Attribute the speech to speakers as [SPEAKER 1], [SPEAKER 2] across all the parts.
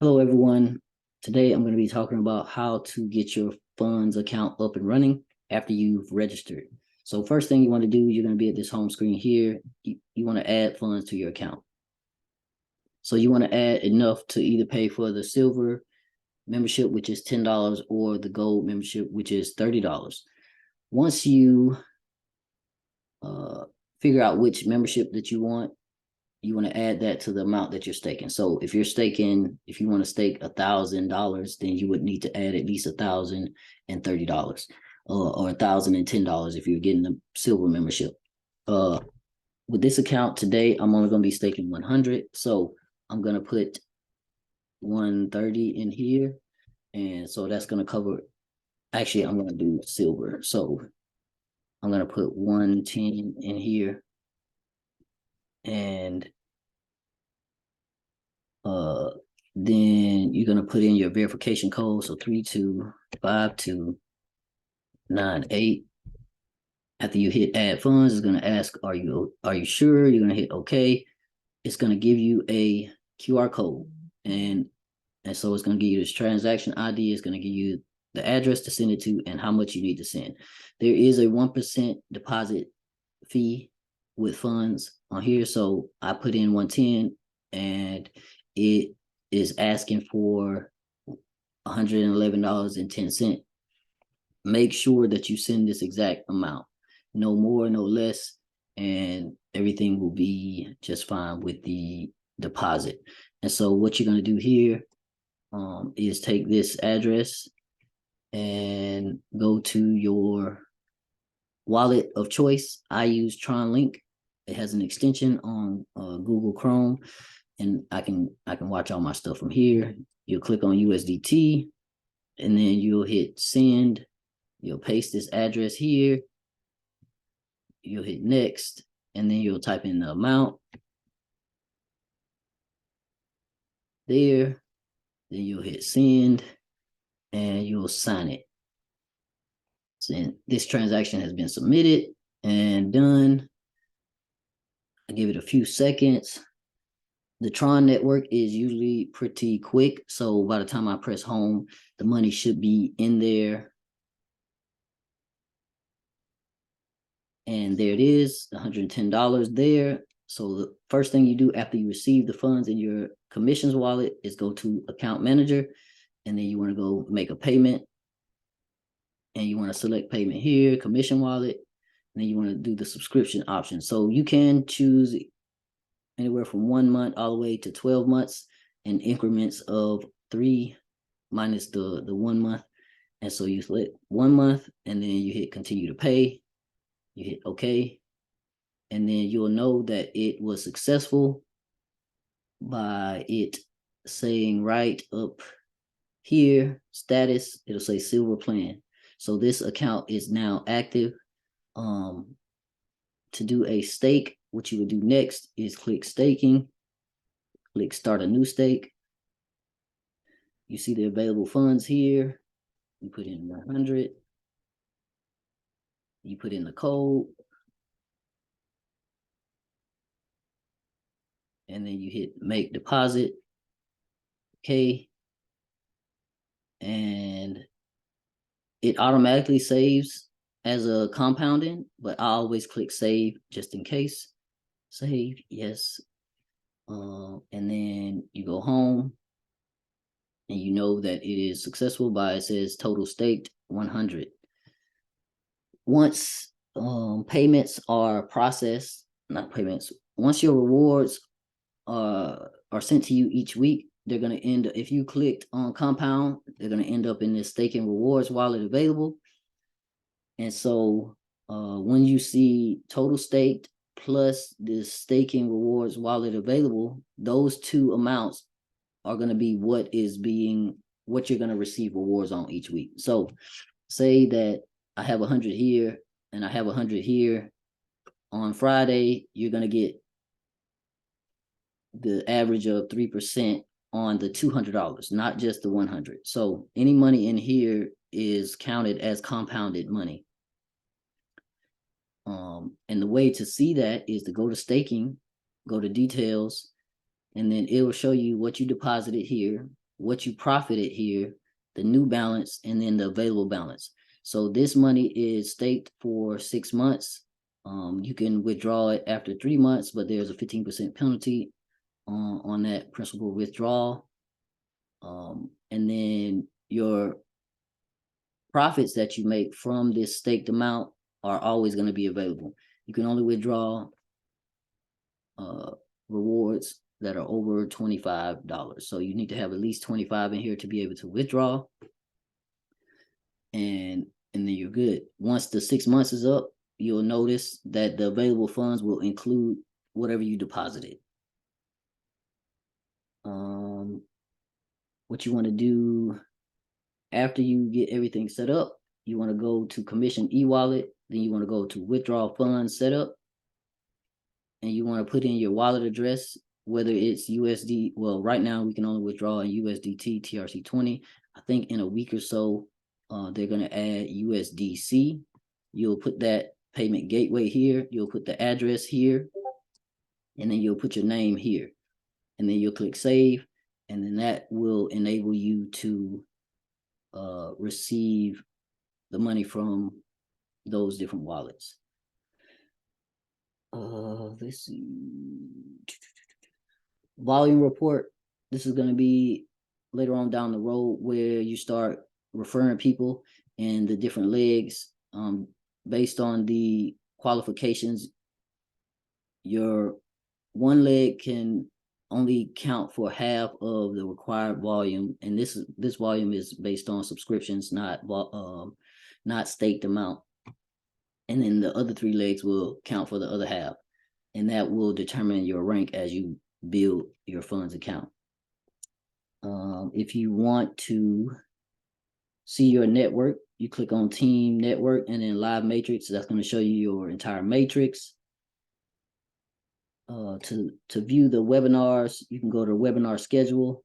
[SPEAKER 1] Hello, everyone. Today I'm going to be talking about how to get your funds account up and running after you've registered. So first thing you want to do, you're going to be at this home screen here. You want to add funds to your account. So you want to add enough to either pay for the silver membership, which is $10, or the gold membership, which is $30. Once you figure out which membership that you want to add that to the amount that you're staking. So if you want to stake $1,000, then you would need to add at least $1,030, or $1,010 if you're getting the silver membership. With this account today, I'm only going to be staking 100. So I'm going to put 130 in here. And so that's going to cover, actually, I'm going to do silver. So I'm going to put 110 in here. And then you're going to put in your verification code. So 325298. After you hit add funds, it's going to ask, are you sure? You're going to hit OK. It's going to give you a QR code. And so it's going to give you this transaction ID. It's going to give you the address to send it to and how much you need to send. There is a 1% deposit fee with funds on here. So I put in 110 and it is asking for $111.10. Make sure that you send this exact amount, no more, no less, and everything will be just fine with the deposit. And so what you're going to do here is take this address and go to your wallet of choice. I use TronLink. It has an extension on Google Chrome, and I can watch all my stuff from here. You'll click on USDT, and then you'll hit send. You'll paste this address here. You'll hit next, and then you'll type in the amount there. Then you'll hit send, and you'll sign it. So this transaction has been submitted and done. I give it a few seconds. The Tron network is usually pretty quick. So by the time I press home, the money should be in there. And there it is, $110 there. So the first thing you do after you receive the funds in your commissions wallet is go to account manager, and then you want to go make a payment. And you want to select payment here, commission wallet, and then you want to do the subscription option. So you can choose anywhere from 1 month all the way to 12 months in increments of 3 minus the 1 month. And so you select 1 month, and then you hit continue to pay. You hit OK. And then you'll know that it was successful by it saying right up here, status, it'll say silver plan. So this account is now active. To do a stake, what you would do next is click staking, click start a new stake. You see the available funds here. You put in 100. You put in the code. And then you hit make deposit. Okay. And it automatically saves as a compounding, but I always click save just in case. Save, yes. And then you go home, and you know that it is successful by, it says total staked 100. Once payments are processed, not payments, once your rewards are sent to you each week, they're going to end up, if you clicked on compound, they're going to end up in this staking rewards wallet available. And so when you see total staked plus this staking rewards wallet available, those two amounts are going to be what you're going to receive rewards on each week. So say that I have 100 here and I have 100 here. On Friday, you're going to get the average of 3% on the $200, not just the 100. So any money in here is counted as compounded money. And the way to see that is to go to staking, go to details, and then it will show you what you deposited here. what you profited here, the new balance, and then the available balance. So this money is staked for 6 months. You can withdraw it after 3 months, but there's a 15% penalty on that principal withdrawal. And then your profits that you make from this staked amount are always going to be available. You can only withdraw rewards that are over $25. So you need to have at least 25 in here to be able to withdraw. And then you're good. Once the 6 months is up, you'll notice that the available funds will include whatever you deposited. What you want to do after you get everything set up, you want to go to commission e-wallet, then you want to go to withdraw funds setup, and you want to put in your wallet address, whether it's USD. Well, right now we can only withdraw in USDT TRC20. I think in a week or so, they're going to add USDC. You'll put that payment gateway here. You'll put the address here, and then you'll put your name here, and then you'll click save, and then that will enable you to receive the money from those different wallets. Let's see. Volume report. This is going to be later on down the road where you start referring people and the different legs. Based on the qualifications, your one leg can only count for half of the required volume, and this volume is based on subscriptions, not staked amount. And then the other 3 legs will count for the other half, and that will determine your rank as you build your funds account. If you want to see your network, you click on Team Network and then Live Matrix. That's going to show you your entire matrix. To view the webinars, you can go to webinar schedule,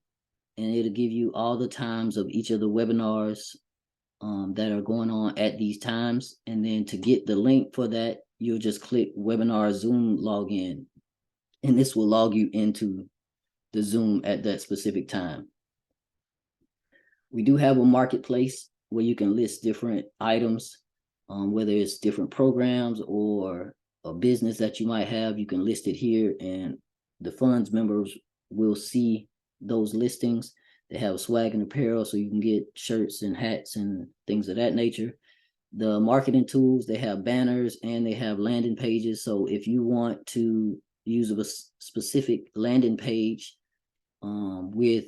[SPEAKER 1] and it'll give you all the times of each of the webinars that are going on at these times. And then to get the link for that, you'll just click webinar Zoom login, and this will log you into the Zoom at that specific time. We do have a marketplace where you can list different items, whether it's different programs or a business that you might have. You can list it here, and the funds members will see those listings. They have swag and apparel, so you can get shirts and hats and things of that nature. The marketing tools, they have banners and they have landing pages. So if you want to use a specific landing page with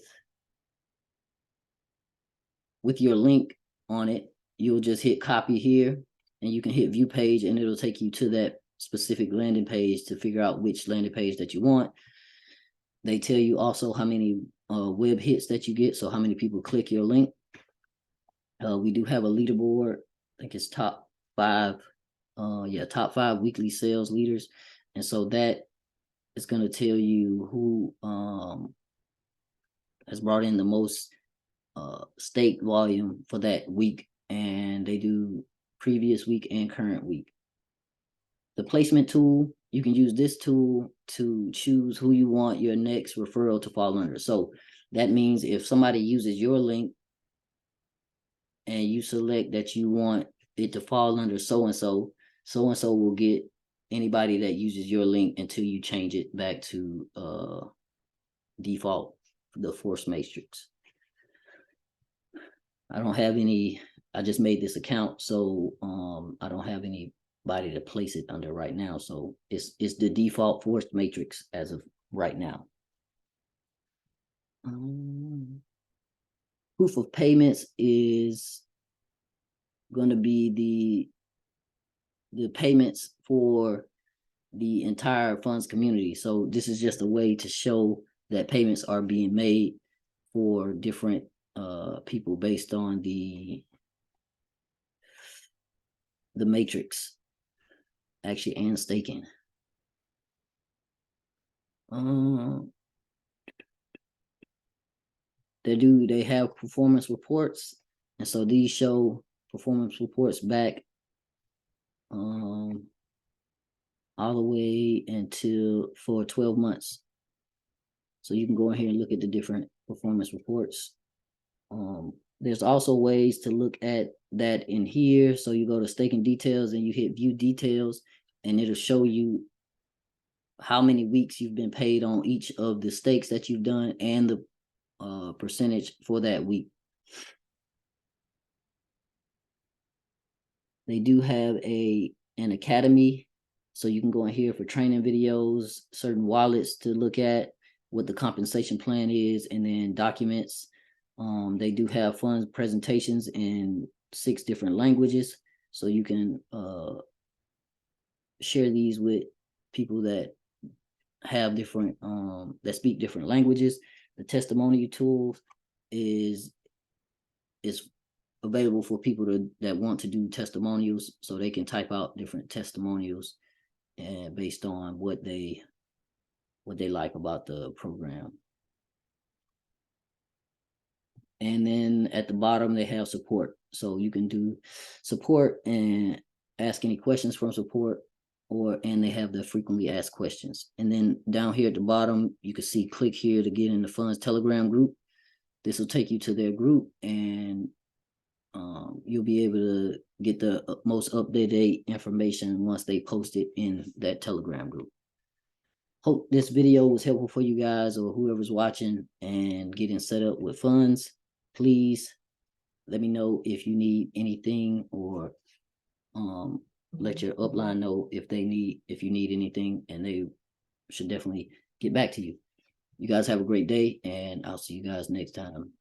[SPEAKER 1] your link on it, you'll just hit copy here, and you can hit view page, and it'll take you to that specific landing page to figure out which landing page that you want. They tell you also how many web hits that you get, so how many people click your link. We do have a leaderboard. I think it's top 5 weekly sales leaders, and so that is going to tell you who has brought in the most stake volume for that week, and they do previous week and current week. The placement tool, you can use this tool to choose who you want your next referral to fall under. So that means if somebody uses your link and you select that you want it to fall under so-and-so, so-and-so will get anybody that uses your link until you change it back to default, the force matrix. I don't have any, I just made this account, so I don't have anybody to place it under right now. So it's the default force matrix as of right now. Proof of payments is going to be the payments for the entire funds community. So this is just a way to show that payments are being made for different people based on the matrix, actually, and staking. They have performance reports, and so these show performance reports back all the way until for 12 months. So you can go in here and look at the different performance reports. There's also ways to look at that in here. So you go to staking details and you hit view details, and it'll show you how many weeks you've been paid on each of the stakes that you've done and the percentage for that week. They do have an academy, so you can go in here for training videos, certain wallets to look at, what the compensation plan is, and then documents. They do have fun presentations in 6 different languages, so you can share these with people that have different that speak different languages. The testimonial tool is available for people that want to do testimonials, so they can type out different testimonials and based on what they like about the program. And then at the bottom they have support, so you can do support and ask any questions from support, and they have the frequently asked questions. And then down here at the bottom you can see click here to get in the Fundsz Telegram group. This will take you to their group, and you'll be able to get the most up-to-date information once they post it in that Telegram group. Hope this video was helpful for you guys or whoever's watching and getting set up with Fundsz. Please let me know if you need anything, or let your upline know if you need anything, and they should definitely get back to you. You guys have a great day, and I'll see you guys next time.